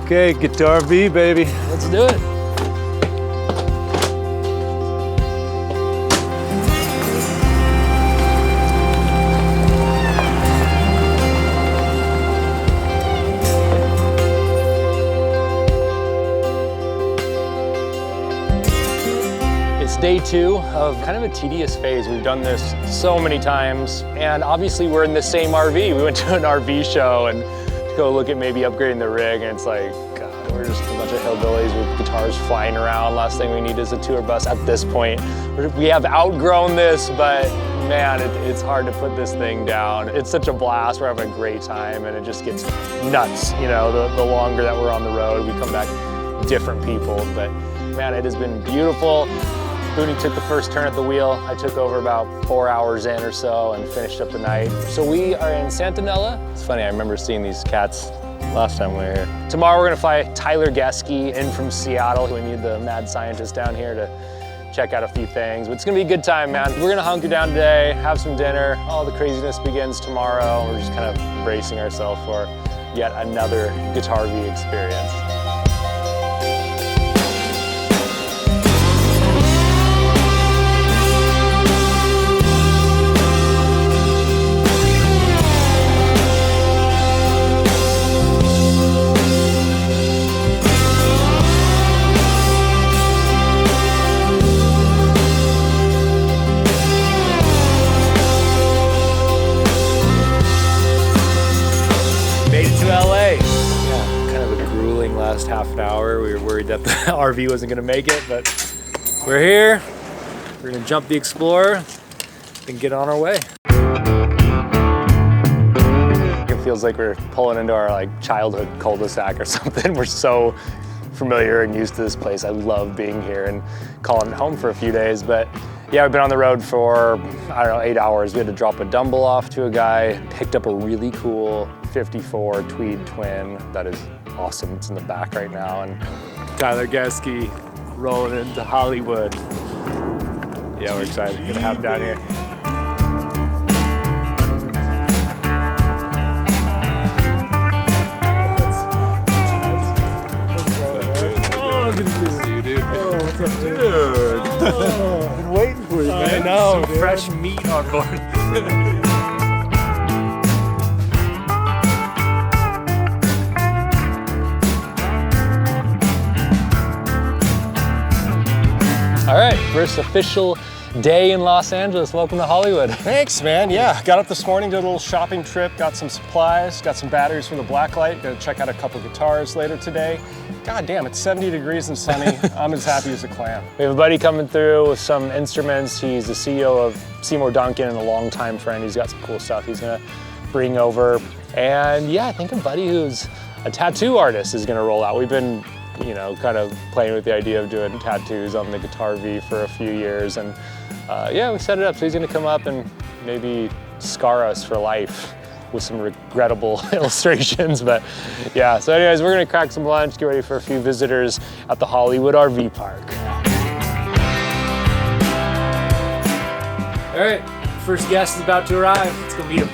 Okay, GuitaRV, baby. Let's do it. It's day 2 of kind of a tedious phase. We've done this so many times, and obviously we're in the same RV. We went to an RV show and to go look at maybe upgrading the rig, and it's like, God, we're just a bunch of hillbillies with guitars flying around. Last thing we need is a tour bus at this point. We have outgrown this, but man, it's hard to put this thing down. It's such a blast. We're having a great time, and it just gets nuts. You know, the longer that we're on the road, we come back different people. But man, it has been beautiful. Booney took the first turn at the wheel. I took over about 4 hours in or so and finished up the night. So we are in Santanella. It's funny, I remember seeing these cats last time we were here. Tomorrow we're gonna fly Tyler Geske in from Seattle. We need the mad scientist down here to check out a few things. But it's gonna be a good time, man. We're gonna hunker down today, have some dinner. All the craziness begins tomorrow. We're just kind of bracing ourselves for yet another GuitaRV experience. Last half an hour. We were worried that the RV wasn't going to make it, but we're here. We're going to jump the Explorer and get on our way. It feels like we're pulling into our childhood cul-de-sac or something. We're so familiar and used to this place. I love being here and calling it home for a few days, but yeah, we've been on the road for, I don't know, 8 hours. We had to drop a dumble off to a guy, picked up a really cool 54 Tweed Twin. That is awesome. It's in the back right now. And Tyler Geske rolling into Hollywood. Yeah, we're excited. Gonna have him down here. Oh, good to see you, dude. Oh, what's up, dude? Oh, I've been waiting for you, man. I know, some fresh meat on board. All right, first official day in Los Angeles. Welcome to Hollywood. Thanks, man. Yeah, got up this morning, did a little shopping trip, got some supplies, got some batteries for the blacklight, gonna check out a couple guitars later today. God damn, it's 70 degrees and sunny. I'm as happy as a clam. We have a buddy coming through with some instruments. He's the CEO of Seymour Duncan and a longtime friend. He's got some cool stuff he's gonna bring over. And yeah, I think a buddy who's a tattoo artist is gonna roll out. We've been, you know, kind of playing with the idea of doing tattoos on the GuitaRV for a few years. And yeah, we set it up. So he's gonna come up and maybe scar us for life with some regrettable illustrations. But yeah, so anyways, we're gonna crack some lunch, get ready for a few visitors at the Hollywood RV Park. All right, first guest is about to arrive. Let's go meet him.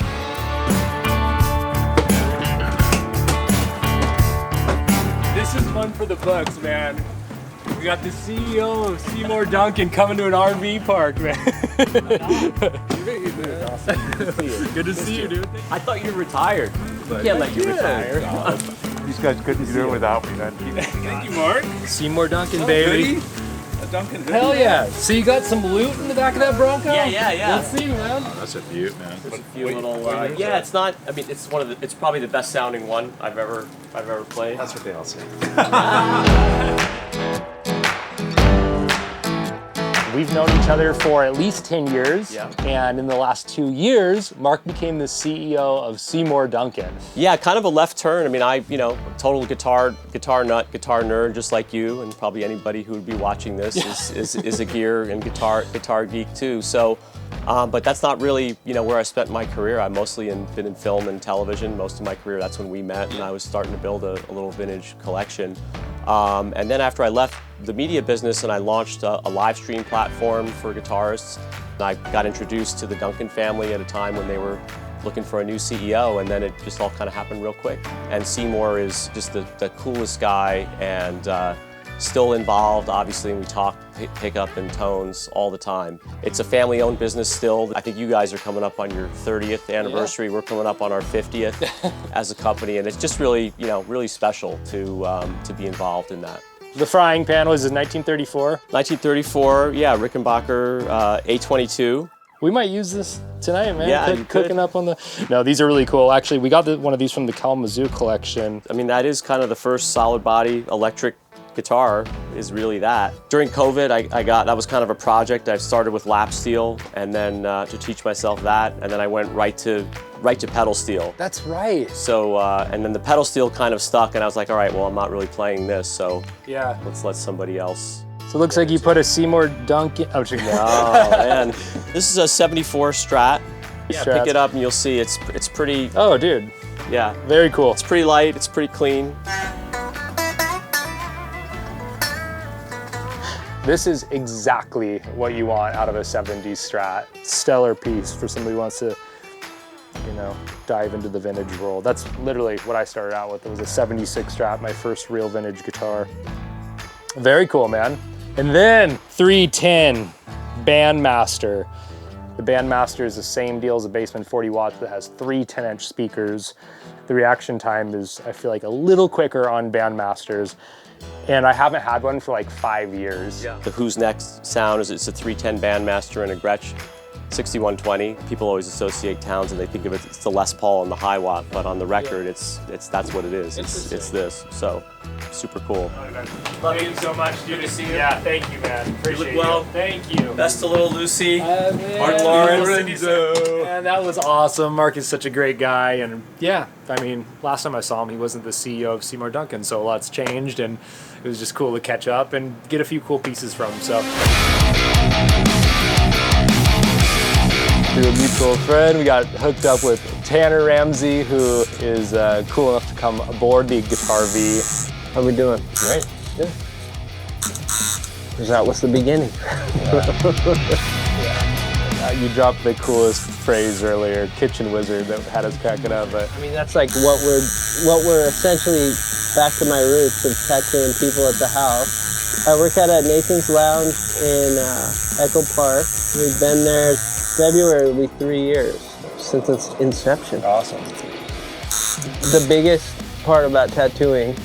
This is one for the books, man. We got the CEO of Seymour Duncan coming to an RV park, man. Good to see you, dude. I thought you were retired. But can't let you retire. These guys couldn't do it without me, man. Thank you, Mark. Seymour Duncan, baby. A Duncan hoodie. Hell yeah. So you got some loot in the back of that Bronco? Yeah. Let's see, man. Oh, that's a beaut, man. There's a few little. Yeah, it's not. I mean, it's one of the. It's probably the best sounding one I've ever played. That's what they all say. We've known each other for at least 10 years. Yeah. And in the last 2 years, Mark became the CEO of Seymour Duncan. Yeah, kind of a left turn. I mean, total guitar nut, guitar nerd, just like you, and probably anybody who would be watching this is a gear and guitar geek too. So, but that's not really, where I spent my career. I mostly been in film and television most of my career. That's when we met, and I was starting to build a little vintage collection. And then after I left the media business and I launched a live stream platform for guitarists, I got introduced to the Duncan family at a time when they were looking for a new CEO, and then it just all kind of happened real quick. And Seymour is just the coolest guy, and still involved, obviously, and we talk pickup and tones all the time. It's a family-owned business still. I think you guys are coming up on your 30th anniversary. Yeah. We're coming up on our 50th as a company, and it's just really, really special to be involved in that. The frying pan was in 1934? 1934, yeah, Rickenbacker A22. We might use this tonight, man. Yeah, cooking up on the... No, these are really cool. Actually, we got one of these from the Kalamazoo collection. I mean, that is kind of the first solid body electric guitar, is really that. During COVID, that was kind of a project. I started with lap steel, and then to teach myself that, and then I went right to pedal steel. That's right. So, and then the pedal steel kind of stuck, and I was like, all right, well, I'm not really playing this, so yeah, let's let somebody else. So it looks like you put a Seymour Duncan. Oh, no, man. This is a 74 Strat. Yeah, pick it up and you'll see it's pretty. Oh, dude. Yeah. Very cool. It's pretty light, it's pretty clean. This is exactly what you want out of a 70s Strat. Stellar piece for somebody who wants to, dive into the vintage world. That's literally what I started out with. It was a 76 Strat, my first real vintage guitar. Very cool, man. And then 310 Bandmaster. The Bandmaster is the same deal as a Bassman 40 watts, but it has 3 10-inch speakers. The reaction time is, I feel like, a little quicker on Bandmasters. And I haven't had one for like 5 years. Yeah. The Who's Next sound is it's a 310 Bandmaster and a Gretsch 6120. People always associate towns and they think of it, it's the Les Paul and the high watt, but on the record, that's what it is. It's this. So super cool. Love you so much. Good to see you. Yeah, thank you, man. Appreciate you. Look well. Thank you. Best to little Lucy. Martin Lawrence. Man, that was awesome. Mark is such a great guy, and yeah, I mean, last time I saw him, he wasn't the CEO of Seymour Duncan, so a lot's changed, and it was just cool to catch up and get a few cool pieces from him. So. Through a mutual friend, we got hooked up with Tanner Ramsey, who is cool enough to come aboard the GuitaRV. How we doing? Great. Good. Because that was the beginning. You dropped the coolest phrase earlier, kitchen wizard, that had us cracking up. But I mean, that's like what we're essentially back to my roots of tattooing people at the house. I work at a Nathan's Lounge in Echo Park. We've been there. February will be 3 years since its inception. Awesome. The biggest part about tattooing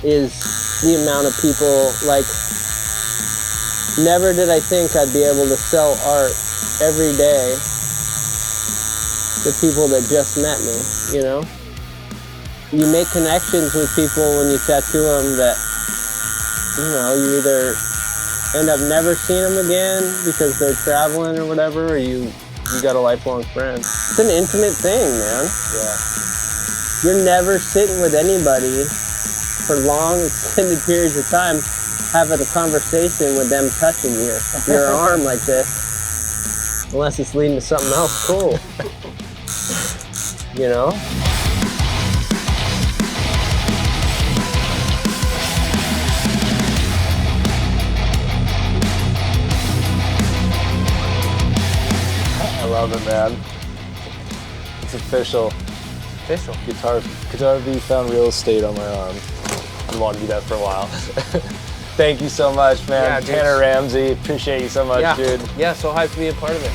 is the amount of people, like, never did I think I'd be able to sell art every day to people that just met me, You make connections with people when you tattoo them that, you either end up never seeing them again because they're traveling or whatever, or you got a lifelong friend. It's an intimate thing, man. Yeah. You're never sitting with anybody for long, extended periods of time having a conversation with them touching your arm like this, unless it's leading to something else cool. I love it, man. It's official. GuitaRV found real estate on my arm. I wanted to do that for a while. Thank you so much, man. Yeah, Tanner Ramsey, appreciate you so much, dude. Yeah, so hyped to be a part of it.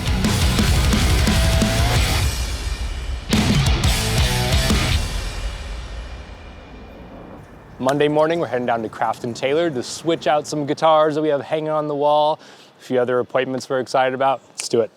Monday morning, we're heading down to Craft & Taylor to switch out some guitars that we have hanging on the wall. A few other appointments we're excited about. Let's do it.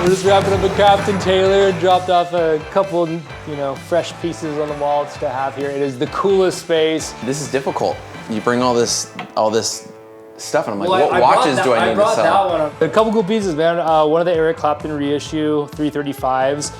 We're just wrapping up a Crafton Taylor, dropped off a couple, you know, fresh pieces on the wall to have here. It is the coolest space. This is difficult. You bring all this stuff, and I'm like, what watches do I need to sell? That one. A couple cool pieces, man. One of the Eric Clapton reissue 335s.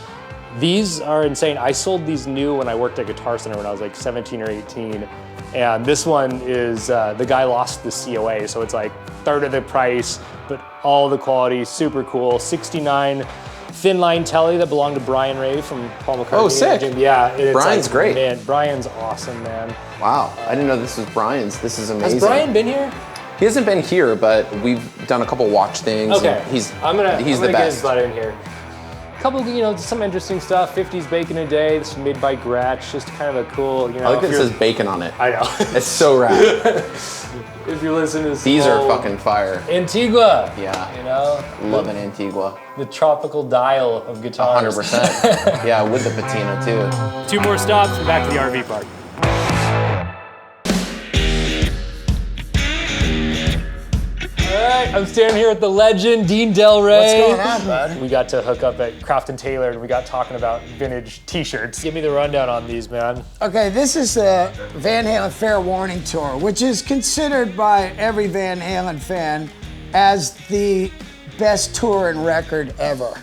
These are insane. I sold these new when I worked at Guitar Center when I was like 17 or 18. And this one is, the guy lost the COA, so it's like third of the price, but all the quality, super cool. 69 thin line telly that belonged to Brian Ray from Paul McCartney. Oh, sick. Yeah. Brian's great. Man, Brian's awesome, man. Wow, I didn't know this was Brian's. This is amazing. Has Brian been here? He hasn't been here, but we've done a couple watch things. Okay. He's I'm gonna the get his best. butt in here. Couple, you know, some interesting stuff. 50s bacon a day. This is made by Gratch. Just kind of a cool, you know. I like that it says bacon on it. I know. It's so rad. If you listen to These are fucking fire. Antigua. Yeah. You know. Loving Antigua. The tropical dial of guitars. 100%. Yeah, with the patina too. 2 more stops and back to the RV park. All right, I'm standing here with the legend, Dean Del Rey. What's going on, bud? We got to hook up at Crafton Taylor and we got talking about vintage t-shirts. Give me the rundown on these, man. Okay, this is the Van Halen Fair Warning Tour, which is considered by every Van Halen fan as the best tour and record ever.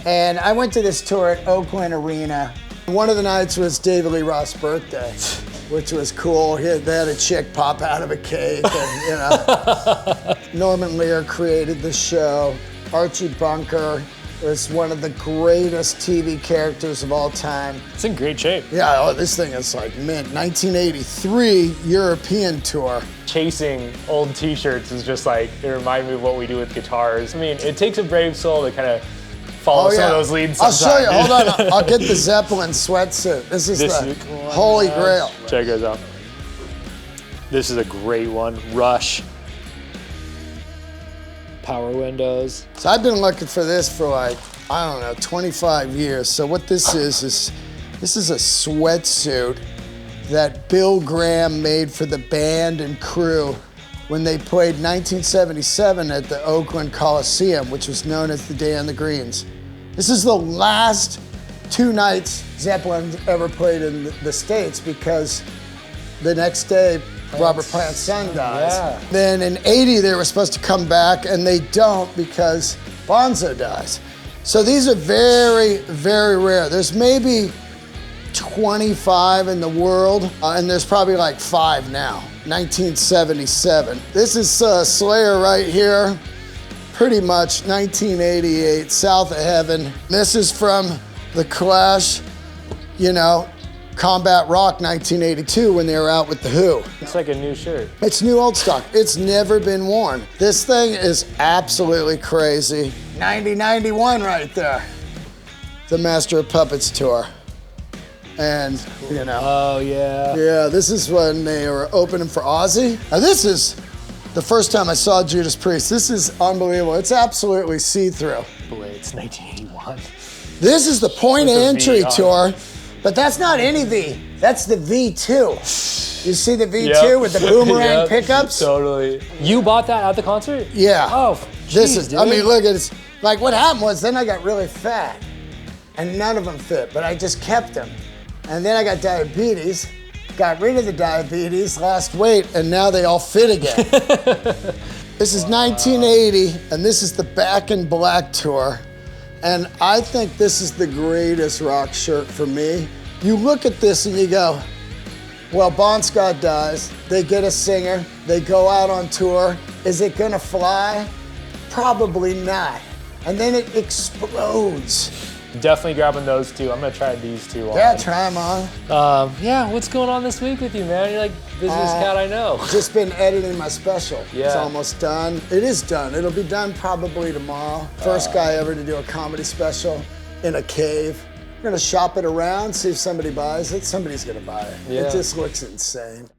And I went to this tour at Oakland Arena. One of the nights was David Lee Roth's birthday, which was cool. They had a chick pop out of a cake, and you know. Norman Lear created the show. Archie Bunker was one of the greatest TV characters of all time. It's in great shape. Yeah, oh, this thing is like mint. 1983 European tour. Chasing old t-shirts is just like, it reminds me of what we do with guitars. I mean, it takes a brave soul to kind of follow some of those leads sometimes. I'll show you, hold on, I'll get the Zeppelin sweatsuit. This is the holy grail. Check this out. This is a great one, Rush. Power windows. So I've been looking for this for like, I don't know, 25 years. So what this is this is a sweatsuit that Bill Graham made for the band and crew when they played 1977 at the Oakland Coliseum, which was known as the Day on the Greens. This is the last 2 nights Zeppelin ever played in the States because the next day, Robert Plant's son dies. Yeah. Then in 80, they were supposed to come back and they don't because Bonzo dies. So these are very, very rare. There's maybe 25 in the world, and there's probably like 5 now. 1977. This is Slayer right here. Pretty much 1988, South of Heaven. This is from The Clash, you know, Combat Rock 1982 when they were out with The Who. It's like a new shirt. It's new old stock. It's never been worn. This thing is absolutely crazy. 90-91 right there. The Master of Puppets tour. And, you know. Oh, yeah. Yeah, this is when they were opening for Ozzy. Now this is the first time I saw Judas Priest. This is unbelievable. It's absolutely see-through. Boy, it's 1981. This is the point of With the entry V on tour, but that's not any V. That's the V2. You see the V2 Yep. with the boomerang Yep, pickups? Totally. You bought that at the concert? Yeah. Oh, This geez, is, dude. I mean, look at it. Like what happened was then I got really fat and none of them fit, but I just kept them. And then I got diabetes, got rid of the diabetes, lost weight, and now they all fit again. This is 1980, and this is the Back in Black tour. And I think this is the greatest rock shirt for me. You look at this and you go, well, Bon Scott dies, they get a singer, they go out on tour. Is it gonna fly? Probably not. And then it explodes. Definitely grabbing those 2. I'm gonna try these 2 on. Yeah, try them on. Yeah, what's going on this week with you, man? You're like business cat I know. Just been editing my special. It's Yeah. almost done. It is done. It'll be done probably tomorrow. First guy ever to do a comedy special in a cave. We're gonna shop it around, see if somebody buys it. Somebody's gonna buy it. Yeah. It just looks insane.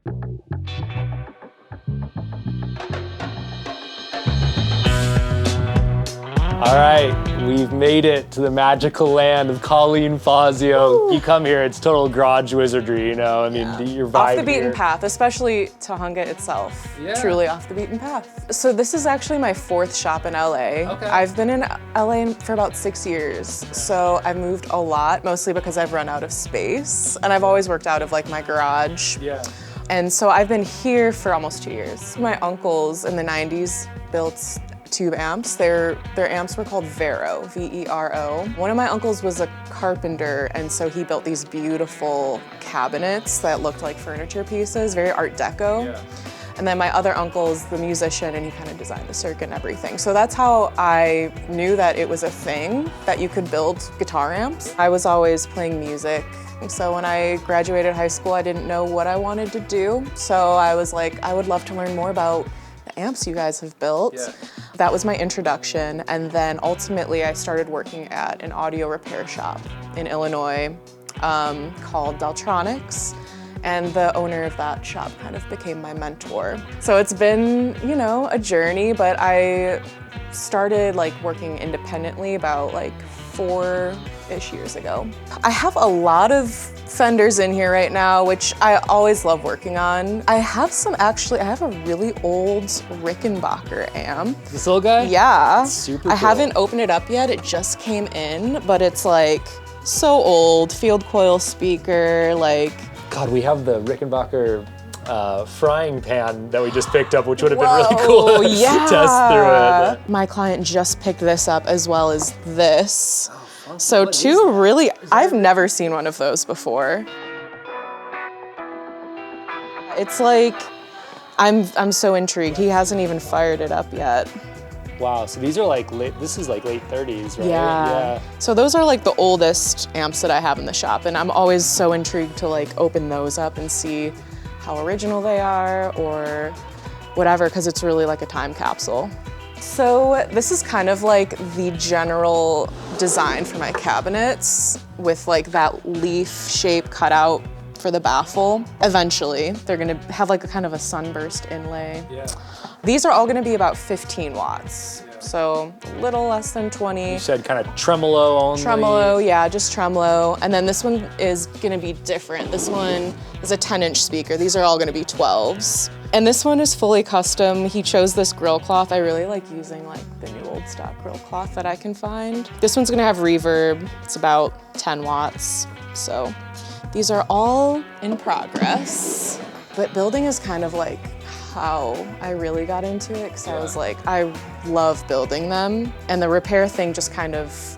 All right, we've made it to the magical land of Colleen Fazio. You come here, it's total garage wizardry, you know? I mean, your vibe Off the beaten here. path, especially Tahunga itself. Yeah. Truly off the beaten path. So this is actually my 4th shop in LA. Okay. I've been in LA for about 6 years. So I've moved a lot, mostly because I've run out of space. And I've always worked out of like my garage. Yeah. And so I've been here for almost 2 years. My uncles in the 90s built tube amps. Their amps were called Vero, V-E-R-O. One of my uncles was a carpenter, and so he built these beautiful cabinets that looked like furniture pieces, very Art Deco. Yeah. And then my other uncle's the musician, and he kind of designed the circuit and everything. So that's how I knew that it was a thing, that you could build guitar amps. I was always playing music. So when I graduated high school, I didn't know what I wanted to do. So I was like, I would love to learn more about the amps you guys have built. Yeah. That was my introduction, and then ultimately I started working at an audio repair shop in Illinois called Deltronics, and the owner of that shop kind of became my mentor. So it's been, you know, a journey, but I started like working independently about like 4-ish years ago. I have a lot of Fenders in here right now, which I always love working on. I have a really old Rickenbacker amp. This little guy? Yeah. Super I cool. haven't opened it up yet, it just came in, but it's like so old, field coil speaker, like. God, we have the Rickenbacker frying pan that we just picked up, which would have been really cool to yeah. test through it. My client just picked this up as well as this. So two really, I've never seen one of those before. It's like, I'm so intrigued. He hasn't even fired it up yet. Wow, so these are like this is like late 30s, right? Yeah. So those are like the oldest amps that I have in the shop, and I'm always so intrigued to like open those up and see how original they are or whatever, because it's really like a time capsule. So this is kind of like the general design for my cabinets with like that leaf shape cut out for the baffle. Eventually, they're gonna have like a kind of a sunburst inlay. Yeah. These are all gonna be about 15 watts. So a little less than 20. You said kind of tremolo only. Tremolo, yeah, just tremolo. And then this one is gonna be different. This one is a 10-inch speaker. These are all gonna be 12s. And this one is fully custom. He chose this grill cloth. I really like using like the new old stock grill cloth that I can find. This one's gonna have reverb. It's about 10 watts. So these are all in progress. But building is kind of like how I really got into it, because I was like, I love building them. And the repair thing just kind of,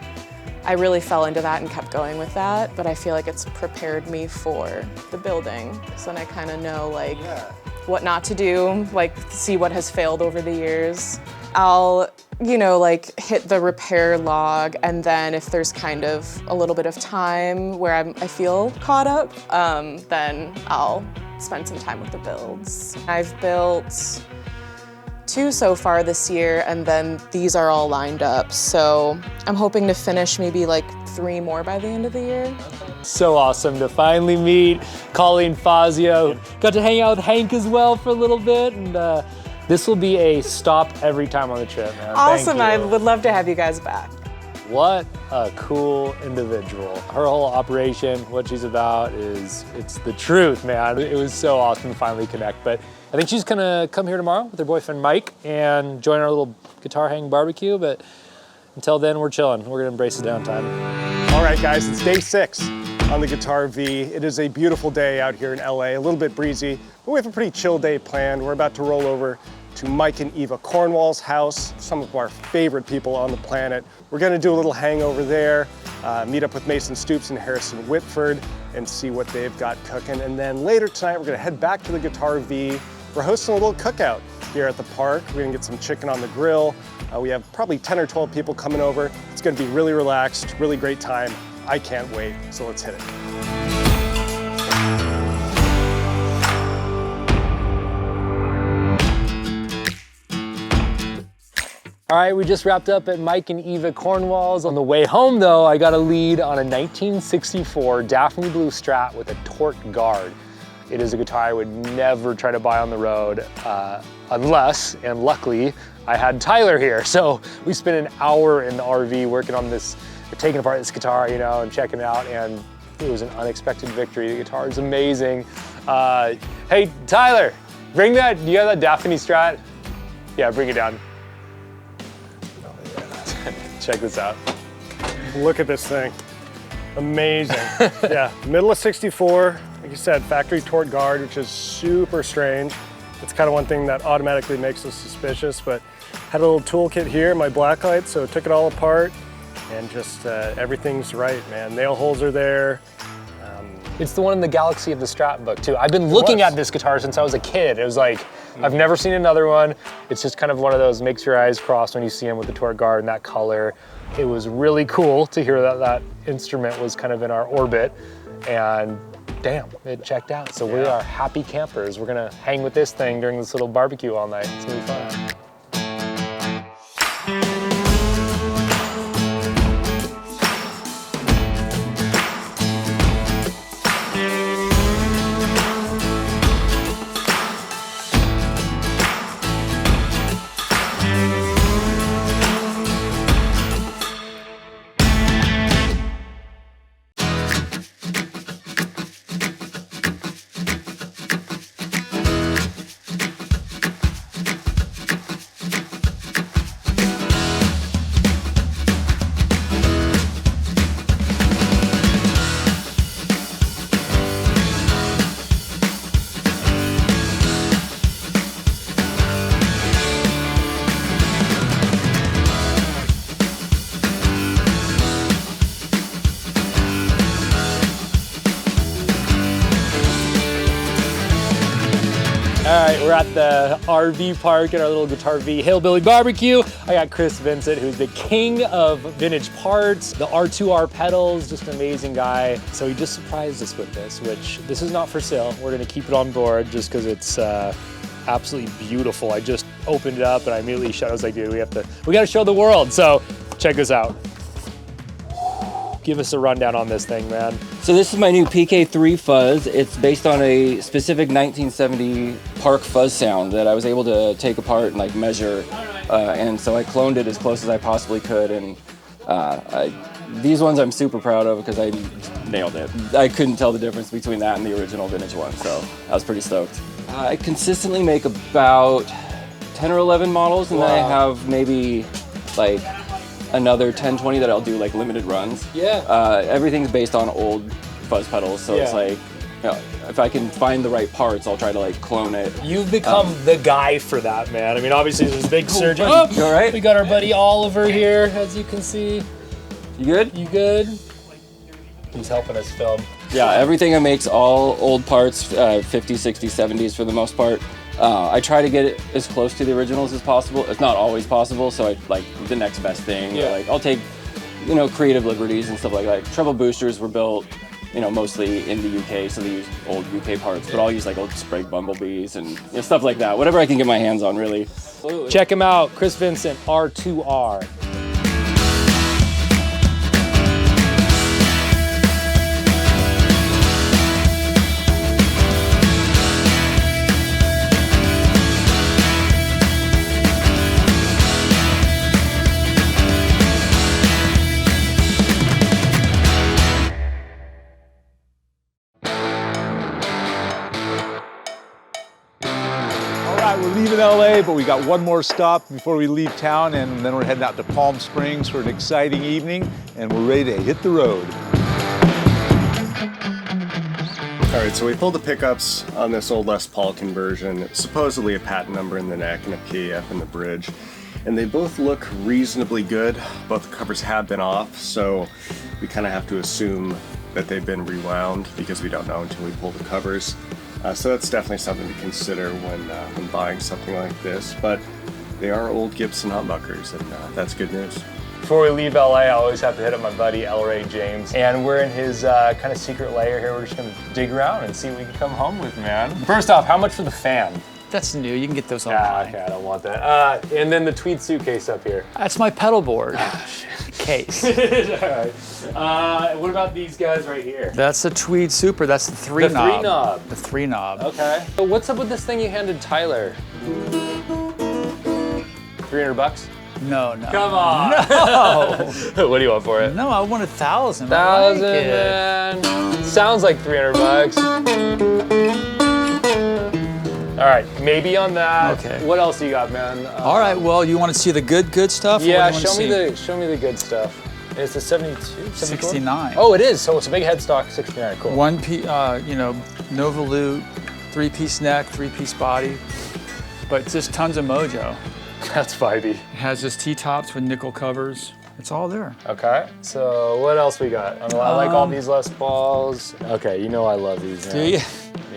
I really fell into that and kept going with that, but I feel like it's prepared me for the building. So then I kind of know like what not to do, like see what has failed over the years. I'll, you know, like hit the repair log, and then if there's kind of a little bit of time where I feel caught up, then I'll spend some time with the builds. I've built 2 so far this year, and then these are all lined up. So I'm hoping to finish maybe like 3 more by the end of the year. So awesome to finally meet Colleen Fazio. Got to hang out with Hank as well for a little bit, and this will be a stop every time on the trip, man. Awesome, I Thank you. would love to have you guys back. What a cool individual. Her whole operation, what she's about it's the truth, man. It was so awesome to finally connect. But I think she's gonna come here tomorrow with her boyfriend Mike and join our little guitar hang barbecue. But until then, we're chilling. We're gonna embrace the downtime. All right, guys, it's day 6 on the GuitaRV. It is a beautiful day out here in LA, a little bit breezy, but we have a pretty chill day planned. We're about to roll over to Mike and Eva Cornwall's house, some of our favorite people on the planet. We're gonna do a little hangover there, meet up with Mason Stoops and Harrison Whitford and see what they've got cooking. And then later tonight, we're gonna head back to the GuitaRV. We're hosting a little cookout here at the park. We're gonna get some chicken on the grill. We have probably 10 or 12 people coming over. It's gonna be really relaxed, really great time. I can't wait, so let's hit it. All right, we just wrapped up at Mike and Eva Cornwall's. On the way home though, I got a lead on a 1964 Daphne Blue Strat with a torque guard. It is a guitar I would never try to buy on the road unless, and luckily, I had Tyler here. So we spent an hour in the RV working on this, taking apart this guitar, you know, and checking it out, and it was an unexpected victory. The guitar is amazing. Hey, Tyler, bring that, you got that Daphne Strat? Yeah, bring it down. Check this out. Look at this thing. Amazing. Yeah, middle of 64, like you said, factory tort guard, which is super strange. It's kind of one thing that automatically makes us suspicious, but had a little toolkit here, my blacklight, so took it all apart, and just everything's right, man. Nail holes are there. It's the one in the Galaxy of the Strat book too. I've been looking at this guitar since I was a kid. It was like, I've never seen another one. It's just kind of one of those makes your eyes cross when you see him with the tort guard and that color. It was really cool to hear that that instrument was kind of in our orbit, and damn, it checked out. So we are happy campers. We're gonna hang with this thing during this little barbecue all night. It's gonna be fun. All right, we're at the RV park at our little GuitaRV Hillbilly Barbecue. I got Chris Vincent, who's the king of vintage parts, the R2R pedals, just an amazing guy. So he just surprised us with this, which this is not for sale. We're gonna keep it on board just because it's absolutely beautiful. I just opened it up and I immediately shut. I was like, dude, we gotta show the world. So check this out. Give us a rundown on this thing, man. So this is my new PK3 fuzz. It's based on a specific 1970 Park fuzz sound that I was able to take apart and like measure. And so I cloned it as close as I possibly could. And these ones I'm super proud of because I nailed it. I couldn't tell the difference between that and the original vintage one. So I was pretty stoked. I consistently make about 10 or 11 models, and then I have maybe like another 10, 20 that I'll do like limited runs. Yeah. Everything's based on old fuzz pedals, so it's like, you know, if I can find the right parts, I'll try to like clone it. You've become the guy for that, man. I mean, obviously there's this big surge. Oh, you all right? We got our buddy Oliver here, as you can see. You good? You good? He's helping us film. Yeah, everything I make's all old parts, 50s, 60s, 70s for the most part. I try to get it as close to the originals as possible. It's not always possible, so I like the next best thing. Yeah. Like I'll take, you know, creative liberties and stuff like that. Treble boosters were built, you know, mostly in the UK, so they use old UK parts. But I'll use like old Sprague bumblebees and, you know, stuff like that. Whatever I can get my hands on, really. Check him out, Chris Vincent, R2R. We're leaving LA, but we got one more stop before we leave town, and then we're heading out to Palm Springs for an exciting evening, and we're ready to hit the road. All right, so we pulled the pickups on this old Les Paul conversion, supposedly a patent number in the neck and a PAF in the bridge. And they both look reasonably good. Both the covers have been off, so we kind of have to assume that they've been rewound because we don't know until we pull the covers. So that's definitely something to consider when buying something like this. But they are old Gibson humbuckers, and that's good news. Before we leave LA, I always have to hit up my buddy El Ray James. And we're in his kind of secret lair here. We're just gonna dig around and see what we can come home with, man. First off, how much for the fan? That's new, you can get those online. Okay, I don't want that. And then the tweed suitcase up here. That's my pedal board. Oh, shit. case. All right. What about these guys right here? That's a Tweed Super. That's the three knob. The three knob. The three knob. Okay. So what's up with this thing you handed Tyler? 300 bucks? No. Come on. No. What do you want for it? No, I want 1,000. 1,000, man. Sounds like 300 bucks. All right, maybe on that. Okay. What else do you got, man? All right. Well, you want to see the good stuff? Or Yeah, what do you want to show me the good stuff. It's a 72, 74? 69. Oh, it is. So it's a big headstock, 69. Cool. One piece, no volute, 3-piece neck, 3-piece body, but just tons of mojo. That's vibey. It has just T-tops with nickel covers. It's all there. Okay. So what else we got? I like all these Les Pauls. Okay, you know I love these. Man. Do you?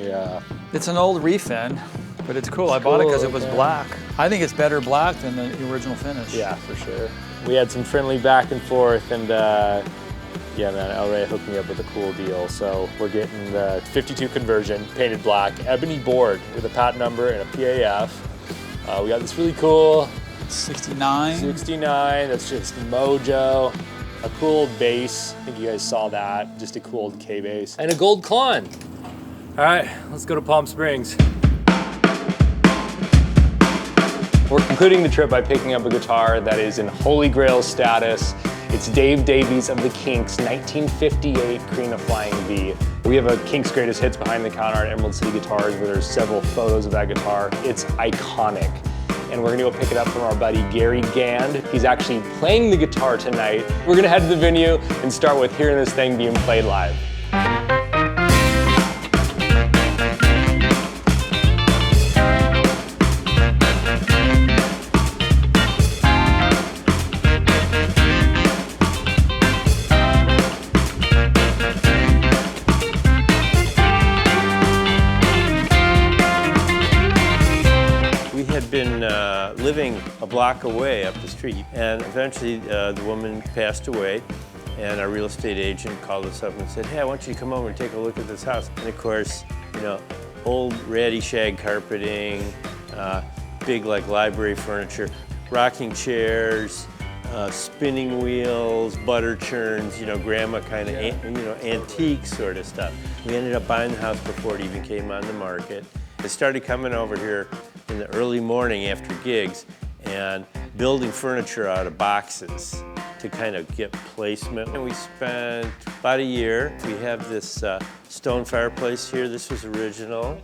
Yeah. It's an old refin, but it's cool. I bought it because it was black. I think it's better black than the original finish. Yeah, for sure. We had some friendly back and forth, and yeah, man, El Rey hooked me up with a cool deal. So we're getting the 52 conversion, painted black, ebony board with a patent number and a PAF. We got this really cool 69. 69, that's just mojo. A cool bass, I think you guys saw that. Just a cool old K bass. And a gold Klon. All right, let's go to Palm Springs. We're concluding the trip by picking up a guitar that is in Holy Grail status. It's Dave Davies of the Kinks, 1958 Gibson Flying V. We have a Kinks Greatest Hits behind the counter at Emerald City Guitars where there's several photos of that guitar. It's iconic. And we're gonna go pick it up from our buddy Gary Gand. He's actually playing the guitar tonight. We're gonna head to the venue and start with hearing this thing being played live. Been living a block away up the street, and eventually the woman passed away, and our real estate agent called us up and said, hey, I want you to come over and take a look at this house. And of course, you know, old ratty shag carpeting, big like library furniture, rocking chairs, spinning wheels, butter churns, you know, grandma kind of, antique sort of stuff. We ended up buying the house before it even came on the market. I started coming over here in the early morning after gigs and building furniture out of boxes to kind of get placement. And we spent about a year. We have this stone fireplace here. This was original.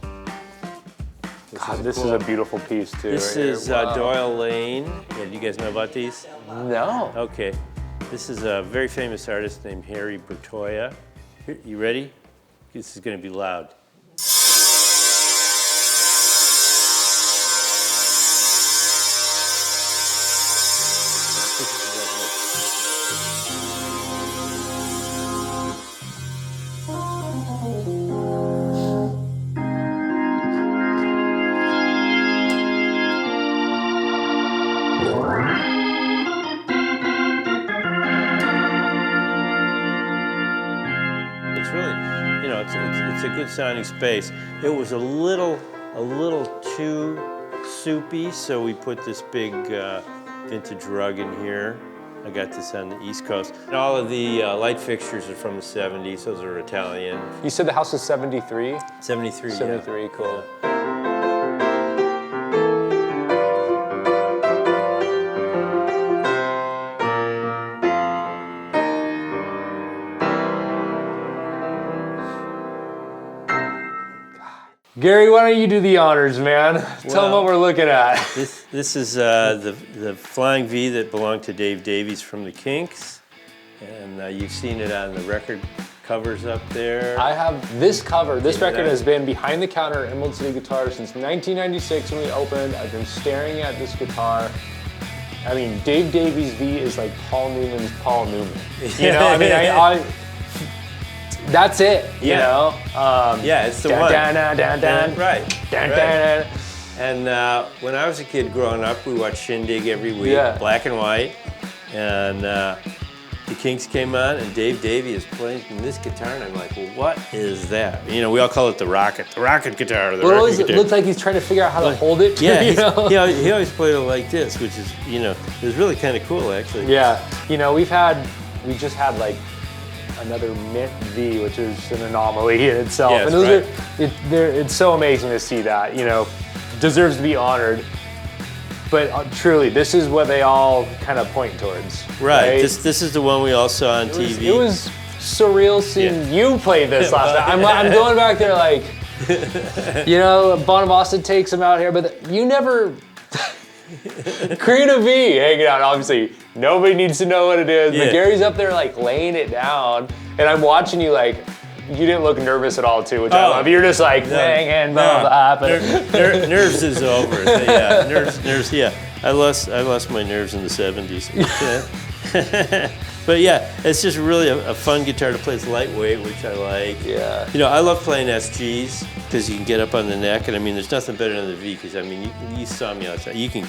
This is a beautiful piece too. This is Doyle Lane. Yeah, do you guys know about these? No. Okay. This is a very famous artist named Harry Bertoia. Here, you ready? This is going to be loud. It's really, you know, it's a good sounding space. It was a little too soupy, so we put this big vintage rug in here. I got this on the East Coast. And all of the light fixtures are from the 70s. Those are Italian. You said the house was 73? 73, 73, yeah. cool. Gary, why don't you do the honors, man? Tell them what we're looking at. This is the Flying V that belonged to Dave Davies from the Kinks. And you've seen it on the record covers up there. I have this cover. This record has been behind the counter at Emerald City Guitars since 1996 when we opened. I've been staring at this guitar. I mean, Dave Davies V is like Paul Newman's Paul Newman. You know, I mean, that's it, you know? Yeah, it's the one. Right. And when I was a kid growing up, we watched Shindig every week, black and white. And the Kinks came on, and Dave Davey is playing this guitar, and I'm like, well, what is that? You know, we all call it the rocket guitar. Well, it looks like he's trying to figure out how to hold it. Yeah, you know? he always played it like this, which is, you know, it was really kind of cool, actually. Yeah, you know, we just had like another Mint V, which is an anomaly in itself. Yes, and those right. it's so amazing to see that, you know, deserves to be honored. But truly, this is what they all kind of point towards. Right. This is the one we all saw on TV. It was surreal seeing you play this last night. I'm going back there like, you know, Bonamassa takes him out here, but you never. Karina V hanging out. Obviously, nobody needs to know what it is. But Gary's up there like laying it down, and I'm watching you like. You didn't look nervous at all, too, which I love. You're just like, hanging, blah. Nerves is over. Yeah, nerves. Yeah, I lost my nerves in the '70s. But yeah, it's just really a fun guitar to play. It's lightweight, which I like. Yeah. You know, I love playing SGs because you can get up on the neck, and I mean, there's nothing better than the V. Because I mean, you saw me outside. You can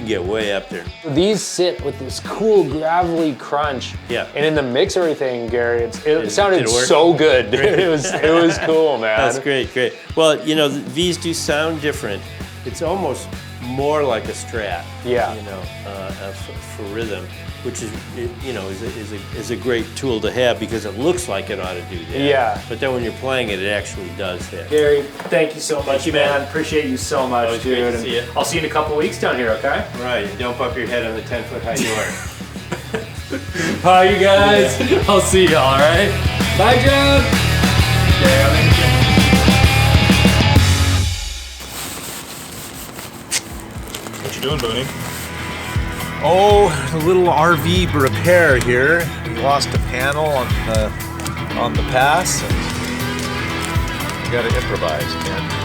get way up there. These sit with this cool gravelly crunch. Yeah. And in the mix or everything, Gary, it sounded so good. It was cool, man. That's great. Well, you know, the Vs do sound different. It's almost more like a Strat. Yeah. You know, for rhythm, which is, you know, is a great tool to have because it looks like it ought to do that. Yeah. But then when you're playing it, it actually does that. Gary, thank you so much, man. Appreciate you so much, Always dude. great to see you. I'll see you in a couple weeks down here, okay? Right. And don't bump your head on the 10-foot high door. Bye, you guys. I'll see you, all right? Bye, John. What you doing, Booney? Oh, a little RV repair here. We lost a panel on the pass, and we got to improvise, man.